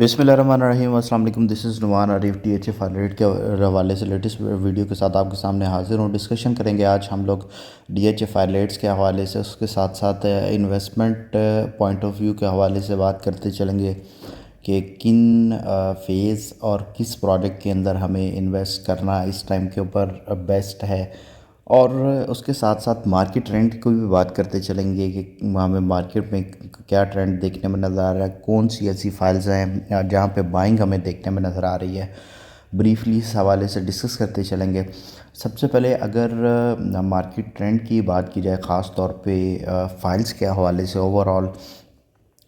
बिस्मिल्लाहिर्रहमानिर्रहीम अस्सलाम वालेकुम। This is Numan Arif DHA file के हवाले से लेटेस्ट वीडियो के साथ आपके सामने हाजिर हूँ। डिस्कशन करेंगे आज हम लोग DHA फाइल के हवाले से, उसके साथ साथ इन्वेस्टमेंट पॉइंट ऑफ व्यू के हवाले से बात करते चलेंगे कि किन फेज़ और किस प्रोजेक्ट के अंदर हमें इन्वेस्ट करना इस टाइम के ऊपर बेस्ट है। और उसके साथ साथ मार्केट ट्रेंड की भी बात करते चलेंगे कि हमें मार्केट में क्या ट्रेंड देखने में नज़र आ रहा है, कौन सी ऐसी फाइल्स हैं जहाँ पे बाइंग हमें देखने में नज़र आ रही है। ब्रीफली इस हवाले से डिस्कस करते चलेंगे। सबसे पहले अगर मार्केट ट्रेंड की बात की जाए, ख़ास तौर पे फाइल्स के हवाले से ओवरऑल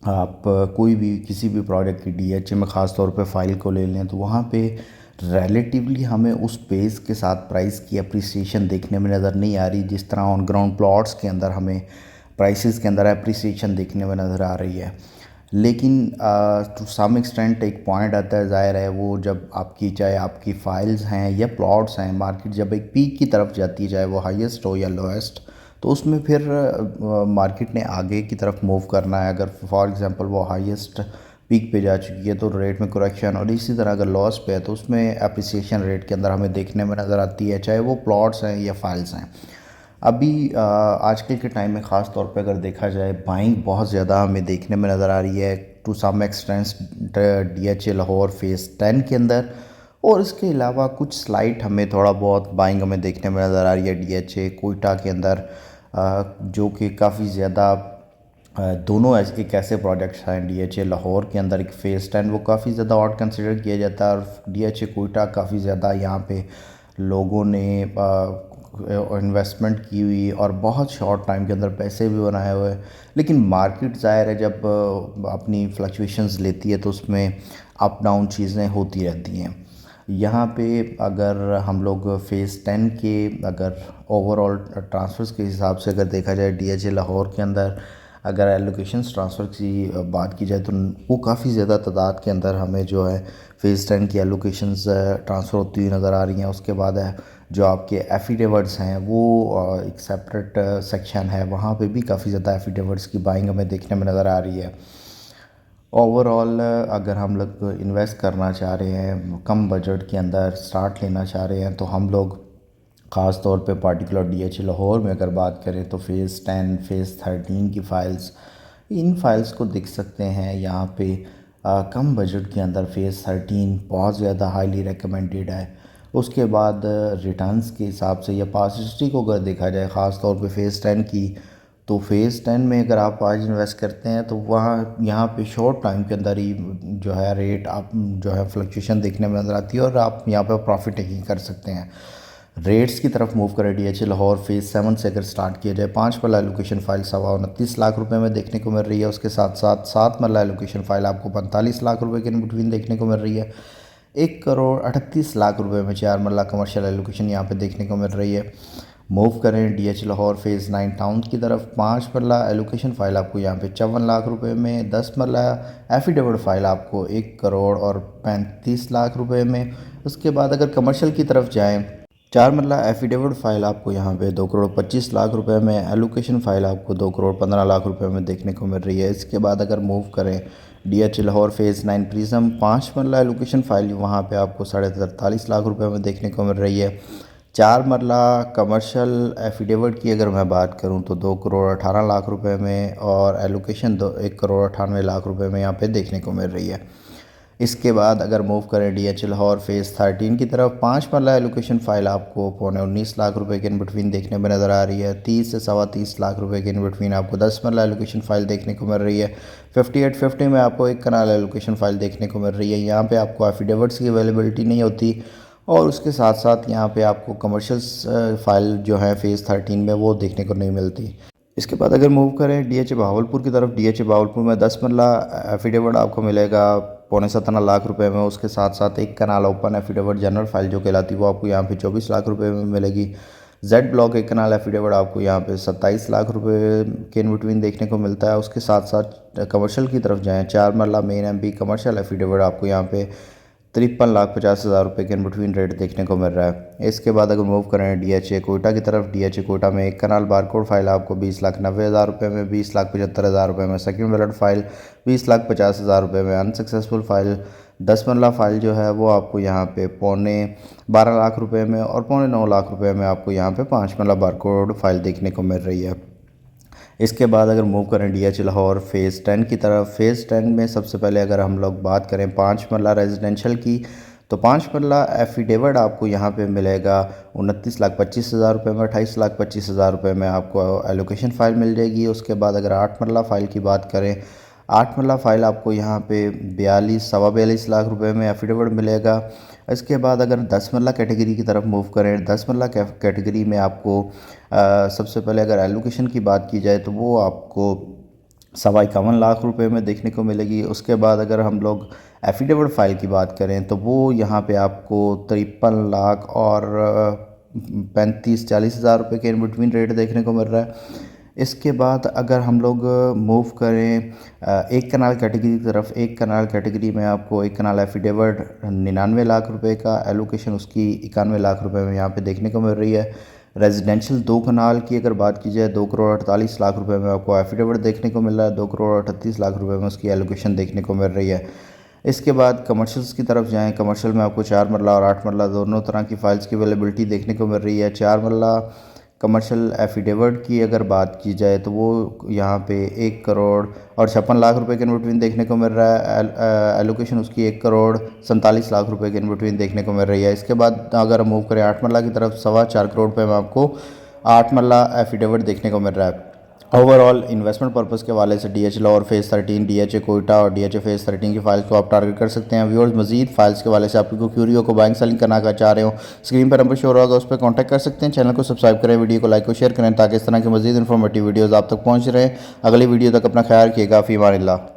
आप कोई भी किसी भी प्रोडक्ट की DHA में ख़ास तौर पे फ़ाइल को ले लें तो वहाँ पे रिलेटिवली हमें उस पेस के साथ प्राइस की अप्रिसिएशन देखने में नज़र नहीं आ रही जिस तरह ऑन ग्राउंड प्लॉट्स के अंदर हमें प्राइसेस के अंदर अप्रिसिएशन देखने में नज़र आ रही है। लेकिन टू सम एक्सटेंट एक पॉइंट आता है, ज़ाहिर है वो जब आपकी चाहे आपकी फ़ाइल्स हैं या प्लॉट्स हैं, मार्केट जब एक पीक की तरफ जाती है, चाहे वो हाईएस्ट हो या लोएस्ट, तो उसमें फिर मार्केट ने आगे की तरफ मूव करना है। अगर फॉर एग्ज़ाम्पल वो हाईएस्ट पीक पे जा चुकी है तो रेट में करेक्शन, और इसी तरह अगर लॉस पे है तो उसमें अप्रिसिएशन रेट के अंदर हमें देखने में नज़र आती है, चाहे वो प्लॉट्स हैं या फाइल्स हैं। अभी आजकल के टाइम में ख़ास तौर पे अगर देखा जाए, बाइंग बहुत ज़्यादा हमें देखने में नज़र आ रही है to some extent DHA Lahore phase 10 के अंदर। और इसके अलावा कुछ स्लाइट हमें थोड़ा बहुत बाइंग हमें देखने में नज़र आ रही है DHA कोयटा के अंदर, जो कि काफ़ी ज़्यादा दोनों एक ऐसे प्रोजेक्ट्स हैं DHA लाहौर के अंदर, एक फ़ेज़ 10 वो काफ़ी ज़्यादा हॉट कंसिडर किया जाता है, और DHA कोयटा काफ़ी ज़्यादा यहाँ पे लोगों ने इन्वेस्टमेंट की हुई और बहुत शॉर्ट टाइम के अंदर पैसे भी बनाए हुए। लेकिन मार्केट ज़ाहिर है जब अपनी फ्लक्चुएशंस लेती है तो उसमें अप डाउन चीज़ें होती रहती हैं। यहाँ पे अगर हम लोग फ़ेज़ 10 के अगर ओवरऑल ट्रांसफ़र्स के हिसाब से अगर देखा जाए DHA लाहौर के अंदर, अगर एलोकेशंस ट्रांसफ़र की बात की जाए तो वो काफ़ी ज़्यादा तादाद के अंदर हमें जो है फ़ेज़ 10 की एलोकेशंस ट्रांसफ़र होती हुई नज़र आ रही हैं। उसके बाद है जो आपके एफिडेविट्स हैं वो एक सेपरेट सेक्शन है, वहाँ पे भी काफ़ी ज़्यादा एफिडेविट्स की बाइंग हमें देखने में नज़र आ रही है। ओवरऑल अगर हम लोग इन्वेस्ट करना चाह रहे हैं, कम बजट के अंदर स्टार्ट लेना चाह रहे हैं, तो हम लोग ख़ास तौर पे पार्टिकुलर DHA लाहौर में अगर बात करें तो फ़ेज़ 10 फ़ेज़ 13 की फ़ाइल्स, इन फ़ाइल्स को देख सकते हैं यहाँ पे। कम बजट के अंदर फ़ेज़ 13 बहुत ज़्यादा हाईली रिकमेंडेड है। उसके बाद रिटर्न्स के हिसाब से या पास्ट हिस्ट्री को अगर देखा जाए, ख़ास तौर पे फ़ेज़ 10 की, तो फ़ेज़ 10 में अगर आप आज इन्वेस्ट करते हैं तो वहाँ यहाँ पे शॉर्ट टाइम के अंदर ही जो है रेट आप जो है फ्लक्चुएशन देखने में नज़र आती है और आप यहाँ पे प्रॉफिट टेकिंग कर सकते हैं। रेट्स की तरफ मूव करें, DHA लाहौर फ़ेज़ 7 से अगर स्टार्ट किया जाए, 5 मरला एलोकेशन फ़ाइल 29.25 लाख रुपए में देखने को मिल रही है। उसके साथ साथ 7 मरला एलोकेशन फ़ाइल आपको 45 लाख रुपए के बिटवीन देखने को मिल रही है। 1 करोड़ 38 लाख रुपए में 4 मरला कमर्शियल एलोकेशन यहाँ पे देखने को मिल रही है। मूव करें DHA लाहौर फ़ेज़ 9 टाउन की तरफ, 5 मरला एलोकेशन फ़ाइल आपको यहाँ पे 54 लाख रुपए में, 10 मरला एफिडेविट फ़ाइल आपको 1 करोड़ 35 लाख रुपए में। उसके बाद अगर कमर्शियल की तरफ जाएँ, 4 मरला एफिडेविट फ़ाइल आपको यहाँ पे 2 करोड़ 25 लाख रुपए में, एलोकेशन फ़ाइल आपको 2 करोड़ 15 लाख रुपए में देखने को मिल रही है। इसके बाद अगर मूव करें DHA लाहौर फ़ेज़ 9 प्रिज्म, 5 मरला एलोकेशन फ़ाइल वहाँ पे आपको 43.5 लाख रुपए में देखने को मिल रही है। 4 मरला कमर्शियल एफिडेविट की अगर मैं बात करूँ तो 2 करोड़ 18 लाख रुपए में, और एलोकेशन 1 करोड़ 98 लाख रुपए में यहाँ पे देखने को मिल रही है। इसके बाद अगर मूव करें DHA लाहौर फ़ेज़ 13 की तरफ, 5 मरला एलोकेशन फ़ाइल आपको 19 लाख रुपए के इन बिटवीन देखने में नज़र आ रही है। 30 से 30 लाख रुपए के इन बिटवीन आपको 10 मरला एलोकेशन फ़ाइल देखने को मिल रही है। 5850 में आपको 1 कनाल एलोकेशन फ़ाइल देखने को मिल रही है। यहाँ पे आपको एफिडेविट्स की अवेलेबिलिटी नहीं होती, और उसके साथ साथ यहाँ पे आपको कमर्शियल फ़ाइल जो है फ़ेज़ 13 में वो देखने को नहीं मिलती। इसके बाद अगर मूव करें DHA बहावलपुर की तरफ, DHA बहावलपुर में 10 मरला एफिडेविट आपको मिलेगा 17.25 लाख रुपए में। उसके साथ साथ 1 कनाल ओपन एफिडेविट जनरल फाइल जो कहलाती है वो आपको यहाँ पे 24 लाख रुपए में मिलेगी। जेड ब्लॉक 1 कनाल एफिडेविट आपको यहाँ पे 27 लाख रुपए के इन बिटवीन देखने को मिलता है। उसके साथ साथ कमर्शियल की तरफ जाएँ, 4 मरला मेन MB कमर्शियल एफिडेविट आपको यहाँ पे 53,50,000 रुपये के इन बिटवीन रेट देखने को मिल रहा है। इसके बाद अगर मूव करें DHA कोयटा की तरफ, DHA कोयटा में एक कनाल बारकोड फाइल आपको 20,90,000 रुपये में, 20,75,000 रुपये में। सेकंड वैलिड फाइल 20,50,000 रुपये में। अनसक्सेसफुल फाइल 10 मरला फाइल जो है वो आपको यहाँ पे 12.25 रुपये में और 9.25 रुपये में आपको यहाँ पे 5 मरला बारकोड फाइल देखने को मिल रही है। इसके बाद अगर मूव करें DH लाहौर फ़ेज़ 10 की तरफ, फ़ेज़ 10 में सबसे पहले अगर हम लोग बात करें 5 मरला रेजिडेंशल की, तो 5 मरला एफिडेविट आपको यहाँ पे मिलेगा 29,25,000 रुपये में। 28,25,000 रुपये में आपको एलोकेशन फ़ाइल मिल जाएगी। उसके बाद अगर 8 मरला फ़ाइल की बात करें, 8 मरला फ़ाइल आपको यहाँ पे 42 लाख रुपए में एफिडेविट मिलेगा। इसके बाद अगर 10 मरला कैटेगरी की तरफ मूव करें, 10 मरला कैटेगरी में आपको सबसे पहले अगर एलोकेशन की बात की जाए तो वो आपको 51 लाख रुपए में देखने को मिलेगी। उसके बाद अगर हम लोग एफिडेविट फ़ाइल की बात करें तो वो यहाँ पे आपको 53 लाख और 35-40 हज़ार रुपये के इन बिटवीन रेट देखने को मिल रहा है। इसके बाद अगर हम लोग मूव करें एक कनाल कैटेगरी की तरफ, एक कनाल कैटेगरी में आपको एक कनाल एफिडेविट 99 लाख रुपए का, एलोकेशन उसकी 91 लाख रुपए में यहाँ पे देखने को मिल रही है। रेजिडेंशियल 2 कनाल की अगर बात की जाए 2,48,00,000 रुपए में आपको एफिडेविट देखने को मिल रहा है, 2,38,00,000 रुपए में उसकी एलोकेशन देखने को मिल रही है। इसके बाद कमर्शियल्स की तरफ जाएँ, कमर्शियल में आपको 4 मरला और 8 मरला दोनों तरह की फ़ाइल्स की अवेलेबिलिटी देखने को मिल रही है। 4 मरला कमर्शियल एफिडेविट की अगर बात की जाए तो वो यहाँ पे 1 करोड़ और 56 लाख रुपए के इन बिटवीन देखने को मिल रहा है। एलोकेशन उसकी 1 करोड़ 47 लाख रुपए के इन बिटवीन देखने को मिल रही है। इसके बाद अगर मूव करें 8 मरला की तरफ, 4.25 करोड़ रुपए में आपको 8 मरला एफिडेविट देखने को मिल रहा है। ओवरऑल इन्वेस्टमेंट पर्पस के वाले से DH Lahore phase 13, DHA Quetta और DHA फ़ेज़ 13 की फाइल्स को आप टारगेट कर सकते हैं। व्यूअर्स मजीद फाइल्स के वाले से आपकी कोई क्यूरी हो, को बाइंग सेलिंग करना का चाह रहे हो, स्क्रीन पर नंबर शो होगा, उस पर कॉन्टैक्ट कर सकते हैं। चैनल को सब्सक्राइब करें, वीडियो को लाइक और शेयर करें ताकि इस तरह की मजीद इन्फॉर्मेटिव वीडियोज़ आप तक पहुँच रहे हैं। अगली वीडियो तक अपना ख्याल रखिएगा। फ़ी अमानिल्लाह।